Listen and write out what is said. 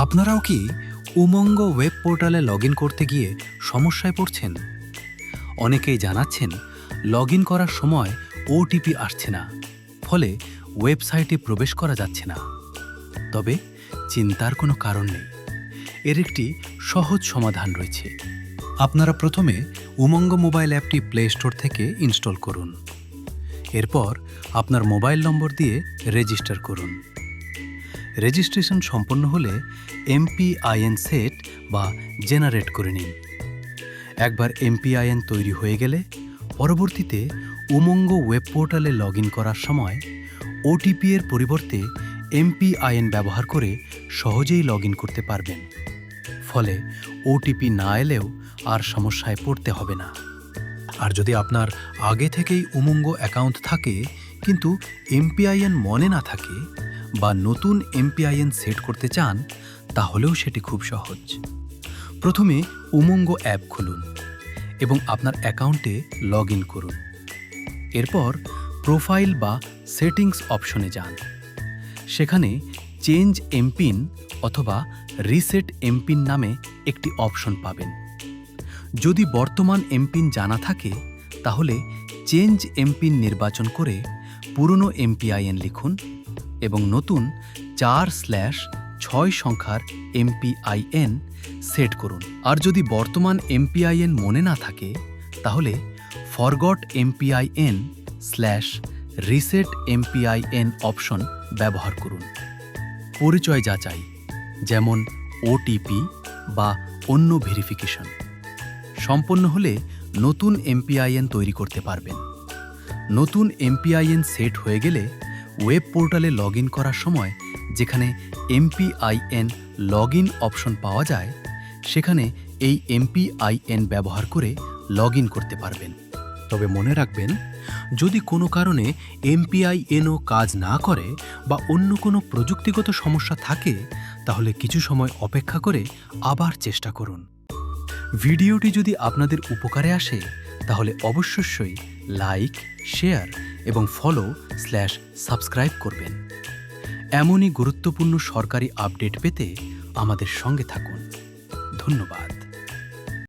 আপনারাও কি উমঙ্গ ওয়েব পোর্টালে লগইন করতে গিয়ে সমস্যায় পড়ছেন? অনেকেই জানাচ্ছেন লগইন করার সময় ওটিপি আসছে না, ফলে ওয়েবসাইটে প্রবেশ করা যাচ্ছে না। তবে চিন্তার কোনো কারণ নেই, এর একটি সহজ সমাধান রয়েছে। আপনারা প্রথমে উমঙ্গ মোবাইল অ্যাপটি প্লে স্টোর থেকে ইনস্টল করুন। এরপর আপনার মোবাইল নম্বর দিয়ে রেজিস্টার করুন। রেজিস্ট্রেশন সম্পন্ন হলে এমপিআইএন সেট বা জেনারেট করে নিন। একবার এমপিআইএন তৈরি হয়ে গেলে পরবর্তীতে উমঙ্গ ওয়েব পোর্টালে লগইন করার সময় ওটিপি এর পরিবর্তে এমপিআইএন ব্যবহার করে সহজেই লগইন করতে পারবেন। ফলে ওটিপি না এলেও আর সমস্যায় পড়তে হবে না। আর যদি আপনার আগে থেকেই উমঙ্গ অ্যাকাউন্ট থাকে কিন্তু এমপিআইএন মনে না থাকে বা নতুন এমপিআইএন সেট করতে চান, তাহলেও সেটি খুব সহজ। প্রথমে উমঙ্গ অ্যাপ খুলুন এবং আপনার অ্যাকাউন্টে লগইন করুন। এরপর প্রোফাইল বা সেটিংস অপশনে যান। সেখানে চেঞ্জ এমপিন অথবা রিসেট এমপিন নামে একটি অপশন পাবেন। যদি বর্তমান এমপিন জানা থাকে তাহলে চেঞ্জ এমপিন নির্বাচন করে পুরনো এমপিআইএন লিখুন এবং নতুন 4/6 সংখ্যার এমপিআইএন সেট করুন। আর যদি বর্তমান এমপিআইএন মনে না থাকে তাহলে ফরগট এমপিআইএন/রিসেট এমপিআইএন অপশন ব্যবহার করুন। পরিচয় যাচাই যেমন ওটিপি বা অন্য ভেরিফিকেশন সম্পন্ন হলে নতুন এমপিআইএন তৈরি করতে পারবেন। নতুন এমপিআইএন সেট হয়ে গেলে ওয়েব পোর্টালে লগইন করার সময় যেখানে এমপিআইএন লগইন অপশন পাওয়া যায়, সেখানে এই এমপিআইএন ব্যবহার করে লগইন করতে পারবেন। তবে মনে রাখবেন, যদি কোনো কারণে এমপিআইএনও কাজ না করে বা অন্য কোনো প্রযুক্তিগত সমস্যা থাকে, তাহলে কিছু সময় অপেক্ষা করে আবার চেষ্টা করুন। ভিডিওটি যদি আপনাদের উপকারে আসে তাহলে অবশ্যই লাইক, শেয়ার এবং ফলো/সাবস্ক্রাইব করবেন। এমনই গুরুত্বপূর্ণ সরকারি আপডেট পেতে আমাদের সঙ্গে থাকুন। ধন্যবাদ।